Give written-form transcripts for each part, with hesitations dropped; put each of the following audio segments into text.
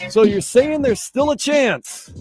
So you're saying there's still a chance?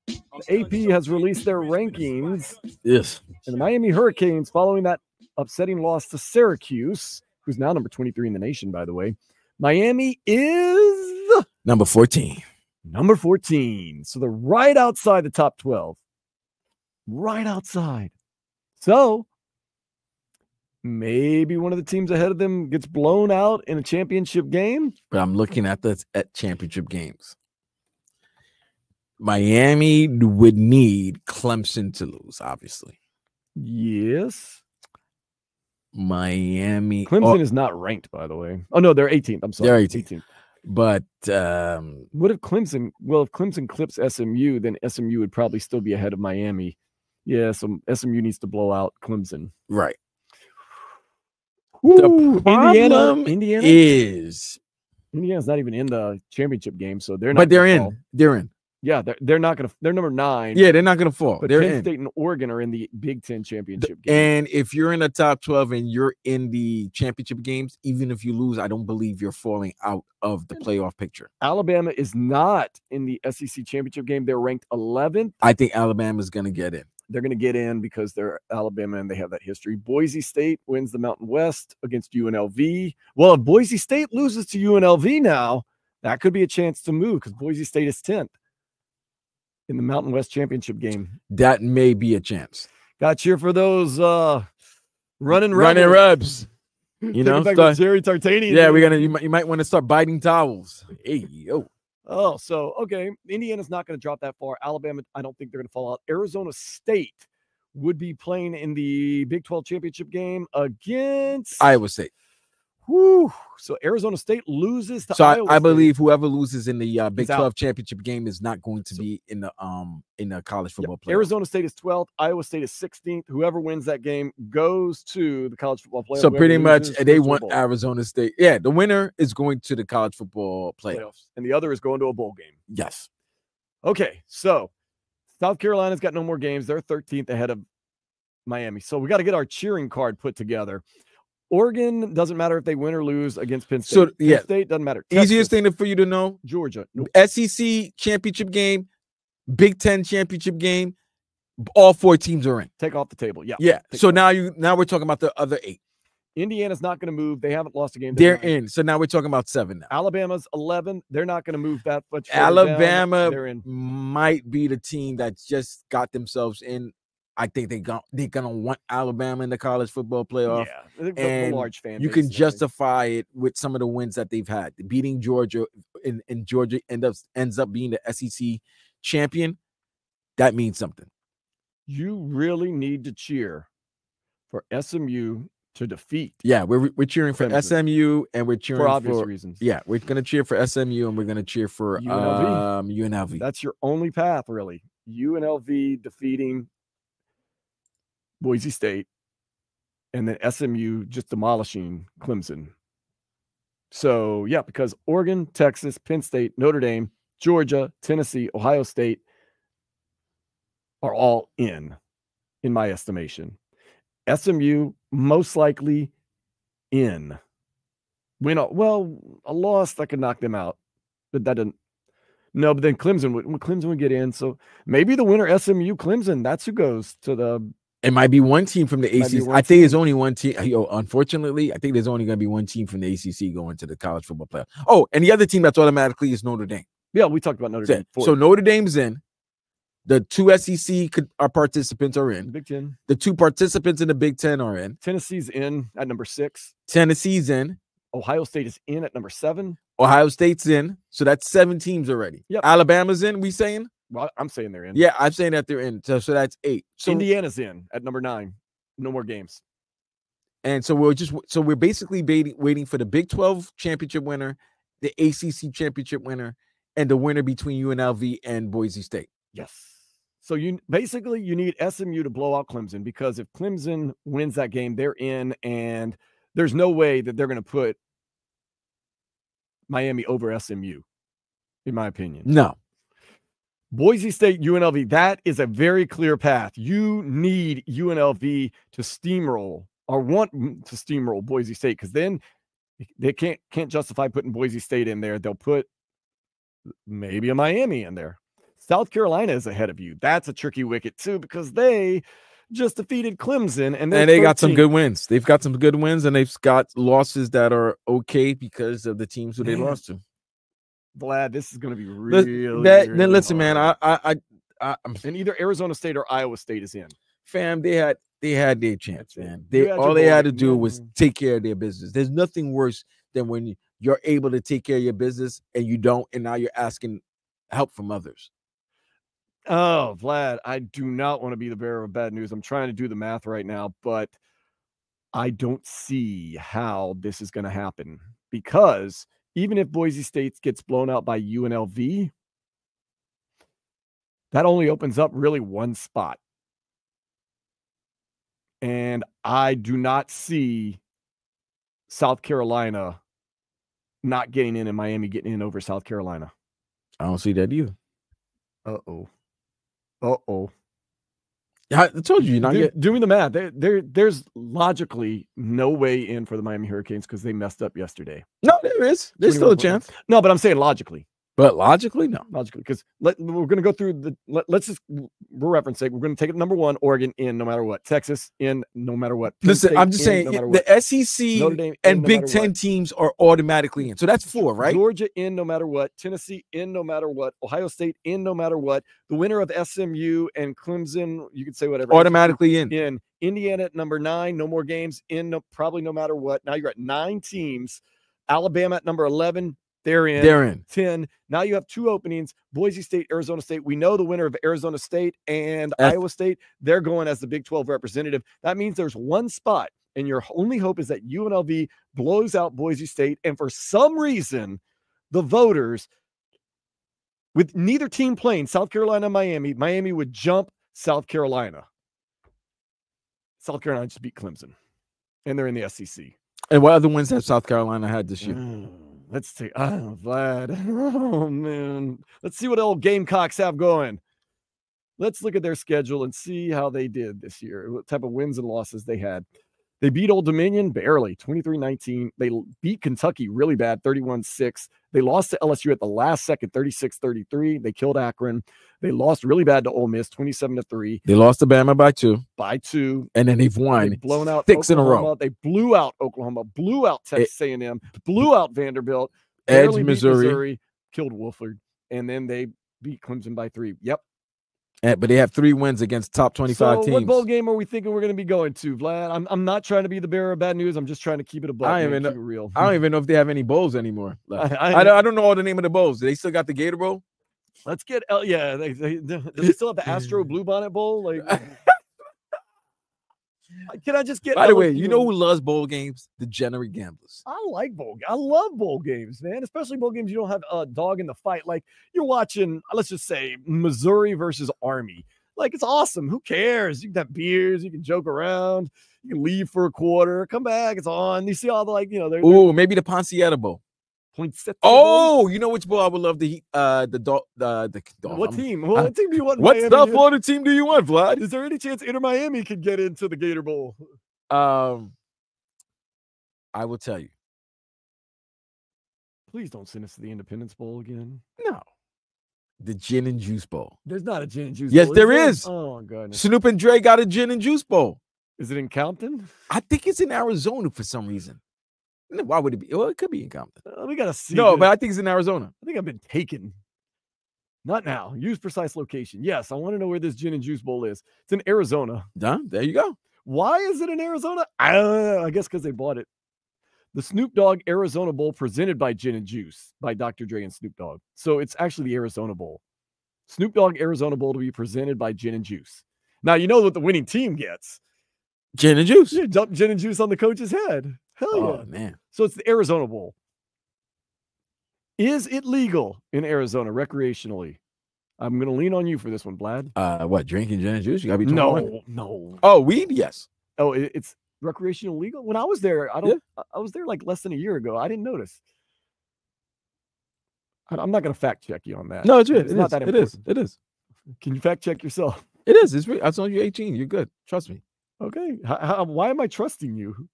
The AP has released their rankings. Yes. And the Miami Hurricanes, following that upsetting loss to Syracuse, who's now number 23 in the nation, by the way. Miami is number 14. Number 14. So they're right outside the top 12. Right outside. So maybe one of the teams ahead of them gets blown out in a championship game. But I'm looking at championship games. Miami would need Clemson to lose, obviously. Yes. Miami. Clemson is not ranked, by the way. Oh, no, they're 18th. I'm sorry. They're 18th. But what if Clemson? Well, if Clemson clips SMU, then SMU would probably still be ahead of Miami. Yeah, so SMU needs to blow out Clemson. Right. Woo, Indiana's not even in the championship game, so they're not. But they're in. They're in. Yeah, they're not gonna. They're number 9. Yeah, they're not gonna fall. But they're Penn in. State and Oregon are in the Big Ten championship game. And if you're in the top 12 and you're in the championship games, even if you lose, I don't believe you're falling out of the playoff picture. Alabama is not in the SEC championship game. They're ranked 11th. I think Alabama's gonna get in. They're going to get in because they're Alabama and they have that history. Boise State wins the Mountain West against UNLV. Well, if Boise State loses to UNLV now, that could be a chance to move because Boise State is 10th in the Mountain West championship game. That may be a chance. Got to cheer for those running Rebs. You know, Jerry Tartanian. Yeah, you might want to start biting towels. Hey, yo. Oh, so, okay. Indiana's not going to drop that far. Alabama, I don't think they're going to fall out. Arizona State would be playing in the Big 12 championship game against Iowa State. Woo. So Arizona State loses to Iowa State. I believe whoever loses in the Big 12 out. championship game is not going to be in the college football playoff. Arizona State is 12th. Iowa State is 16th. Whoever wins that game goes to the college football playoff. So pretty much they want Arizona State. Yeah, the winner is going to the college football playoffs. And the other is going to a bowl game. Yes. Okay, so South Carolina's got no more games. They're 13th ahead of Miami. So we got to get our cheering card put together. Oregon doesn't matter if they win or lose against Penn State. So yeah, Penn State doesn't matter. Easiest thing for you to know: Georgia, SEC championship game, Big Ten championship game. All 4 teams are in. Take off the table. Yeah. Yeah. So now we're talking about the other 8. Indiana's not going to move. They haven't lost a game. They're in. So now we're talking about 7 now. Alabama's 11. They're not going to move that much. Alabama might be the team that's just got themselves in. I think they're gonna want Alabama in the college football playoff. Yeah, and the large fan. You can justify it with some of the wins that they've had. Beating Georgia, and Georgia ends up being the SEC champion. That means something. You really need to cheer for SMU to defeat. Yeah, we're cheering for SMU and we're cheering for obvious reasons. Yeah, we're gonna cheer for SMU and we're gonna cheer for UNLV. That's your only path, really. UNLV defeating Boise State, and then SMU just demolishing Clemson. So, yeah, because Oregon, Texas, Penn State, Notre Dame, Georgia, Tennessee, Ohio State are all in my estimation. SMU most likely in. A loss that could knock them out, but that didn't. No, but then Clemson would get in. So maybe the winner, SMU, Clemson, that's who goes to the. It might be one team from the ACC. I think there's only one team. Unfortunately, I think there's only going to be one team from the ACC going to the college football playoff. Oh, and the other team that's automatically is Notre Dame. Yeah, we talked about Notre Dame. So Notre Dame's in. The 2 SEC participants are in. Big Ten. The 2 participants in the Big Ten are in. Tennessee's in at number 6. Tennessee's in. Ohio State is in at number 7. Ohio State's in. So that's 7 teams already. Yep. Alabama's in, we saying? Well, I'm saying they're in. Yeah, I'm saying that they're in. So that's 8. So Indiana's in at number 9. No more games. And so we're basically waiting for the Big 12 championship winner, the ACC championship winner, and the winner between UNLV and Boise State. Yes. So you need SMU to blow out Clemson, because if Clemson wins that game, they're in, and there's no way that they're going to put Miami over SMU, in my opinion. No. Boise State, UNLV, that is a very clear path. You need UNLV to steamroll, or want to steamroll Boise State, because then they can't justify putting Boise State in there. They'll put maybe a Miami in there. South Carolina is ahead of you. That's a tricky wicket too, because they just defeated Clemson and they got some good wins. They've got some good wins, and they've got losses that are okay because of the teams who they lost to. Vlad, this is going to be really listen, hard. man. I'm and either Arizona State or Iowa State is in. Fam, they had their chance, man. All they had to do was take care of their business. There's nothing worse than when you're able to take care of your business and you don't, and now you're asking help from others. Oh, Vlad, I do not want to be the bearer of bad news. I'm trying to do the math right now, but I don't see how this is going to happen, because even if Boise State gets blown out by UNLV, that only opens up really one spot. And I do not see South Carolina not getting in and Miami getting in over South Carolina. I don't see that either. Uh-oh. I told you, doing the math. There's logically no way in for the Miami Hurricanes because they messed up yesterday. No, there is. There's still a chance. No, but I'm saying logically. But logically, no. Logically, because we're going to go through let's just, for reference sake, we're going to take it number one, Oregon in no matter what. Texas in no matter what. Listen, I'm just saying the SEC and Big Ten teams are automatically in. So that's 4, right? Georgia in no matter what. Tennessee in no matter what. Ohio State in no matter what. The winner of SMU and Clemson, you can say whatever. Automatically in. In Indiana at number 9, no more games in probably no matter what. Now you're at 9 teams. Alabama at number 11. They're in 10. Now you have 2 openings, Boise State, Arizona State. We know the winner of Arizona State and Iowa State. They're going as the Big 12 representative. That means there's one spot, and your only hope is that UNLV blows out Boise State. And for some reason, the voters, with neither team playing, South Carolina, Miami would jump South Carolina. South Carolina just beat Clemson, and they're in the SEC. And what other wins have South Carolina had this year? Let's see. Oh, Vlad. Oh, man. Let's see what old Gamecocks have going. Let's look at their schedule and see how they did this year, what type of wins and losses they had. They beat Old Dominion barely, 23-19. They beat Kentucky really bad, 31-6. They lost to LSU at the last second, 36-33. They killed Akron. They lost really bad to Ole Miss, 27-3. They lost to Bama by 2. And then they've won blown out 6 Oklahoma. in a row. They blew out Oklahoma, blew out Texas A&M, blew out Vanderbilt, Edge, Missouri, killed Wofford, and then they beat Clemson by 3. Yep. But they have 3 wins against top 25 teams. What bowl game are we thinking we're going to be going to, Vlad? I'm not trying to be the bearer of bad news. I'm just trying to keep it a buck. I don't even know if they have any bowls anymore. I don't know all the name of the bowls. Do they still got the Gator Bowl? Let's get do they still have the Astro Bluebonnet Bowl? Like, can I just get? By the way, you know who loves bowl games? Degenerate gamblers. I love bowl games, man. Especially bowl games you don't have a dog in the fight. Like you're watching, let's just say Missouri versus Army. Like it's awesome. Who cares? You can have beers. You can joke around. You can leave for a quarter. Come back. It's on. You see all the maybe the Pontiac Bowl. Bowl? You know which bowl I would love to eat? The What team? What team do you want? What South Florida team do you want, Vlad? Is there any chance Inter Miami could get into the Gator Bowl? I will tell you. Please don't send us to the Independence Bowl again. No. The Gin and Juice Bowl. There's not a Gin and Juice Bowl. Yes, there is. is. Oh, goodness. Snoop and Dre got a Gin and Juice Bowl. Is it in Compton? I think it's in Arizona for some reason. Why would it be? Well, it could be in Compton. We got to see. No, but I think it's in Arizona. I think I've been taken. Not now. Use precise location. Yes, I want to know where this Gin and Juice Bowl is. It's in Arizona. Done. There you go. Why is it in Arizona? I guess because they bought it. The Snoop Dogg Arizona Bowl presented by Gin and Juice by Dr. Dre and Snoop Dogg. So it's actually the Arizona Bowl. Snoop Dogg Arizona Bowl to be presented by Gin and Juice. Now, you know what the winning team gets. Gin and Juice. Yeah, dump Gin and Juice on the coach's head. Hell yeah. Oh, man. So it's the Arizona Bowl. Is it legal in Arizona recreationally? I'm going to lean on you for this one, Vlad. What, drinking gin and juice? You got to be 21? No. Oh, weed? Yes. Oh, it's recreational legal? When I was there, I was there like less than a year ago. I didn't notice. I'm not going to fact check you on that. No, it's good. It's not that important. It is. Can you fact check yourself? It is. It's as long as you're 18, you're good. Trust me. Okay. Why am I trusting you?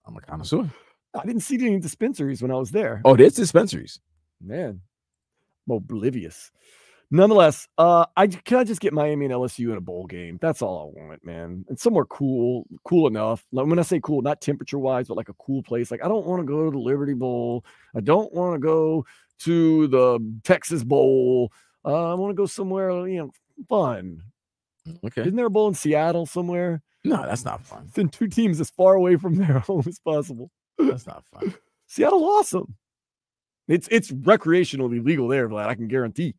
I'm a connoisseur. I didn't see any dispensaries when I was there. Oh, there's dispensaries. Man, I'm oblivious. Nonetheless, can I just get Miami and LSU in a bowl game? That's all I want, man. And somewhere cool enough. Like, when I say cool, not temperature wise, but like a cool place. Like, I don't want to go to the Liberty Bowl. I don't want to go to the Texas Bowl. I want to go somewhere, fun. Okay. Isn't there a bowl in Seattle somewhere? No, that's not fun. Send 2 teams as far away from their home as possible. That's not fun. Seattle's awesome. It's recreationally legal there, Vlad. I can guarantee.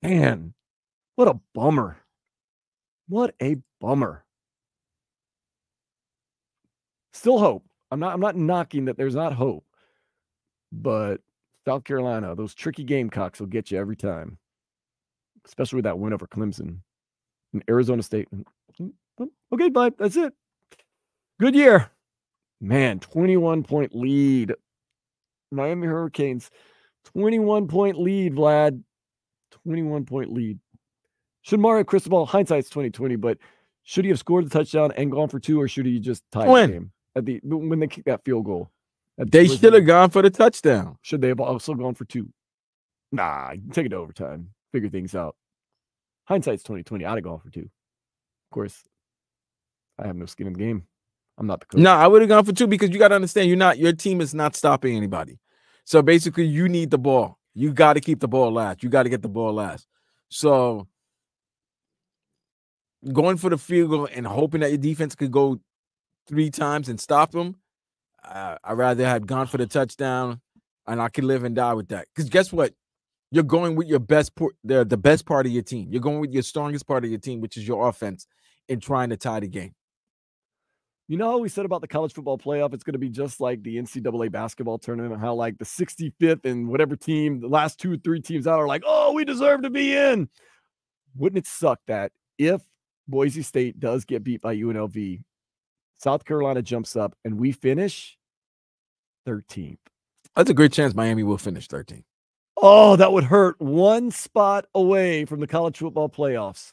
Man, what a bummer. What a bummer. Still hope. I'm not knocking that there's not hope. But South Carolina, those tricky Gamecocks will get you every time. Especially with that win over Clemson and Arizona State. Okay, bye. That's it. Good year. Man, 21-point lead. Miami Hurricanes. 21-point lead, Vlad. 21-point lead. Should Mario Cristobal, hindsight's 2020, but should he have scored the touchdown and gone for 2, or should he just tie the game when they kicked that field goal? They should have gone for the touchdown. Should they have also gone for 2? Nah, take it to overtime. Figure things out. Hindsight's 2020. I'd have gone for 2. Of course, I have no skin in the game. I'm not the coach. No, I would have gone for 2 because you got to understand, your team is not stopping anybody. So basically, you need the ball. You got to keep the ball last. You got to get the ball last. So going for the field goal and hoping that your defense could go 3 times and stop them, I'd rather have gone for the touchdown, and I could live and die with that. Because guess what? You're going with your the best part of your team. You're going with your strongest part of your team, which is your offense, in trying to tie the game. You know how we said about the college football playoff, it's going to be just like the NCAA basketball tournament, how like the 65th and whatever team, the last 2 or 3 teams out are like, oh, we deserve to be in. Wouldn't it suck that if Boise State does get beat by UNLV, South Carolina jumps up and we finish 13th? That's a great chance Miami will finish 13th. Oh, that would hurt. 1 spot away from the college football playoffs.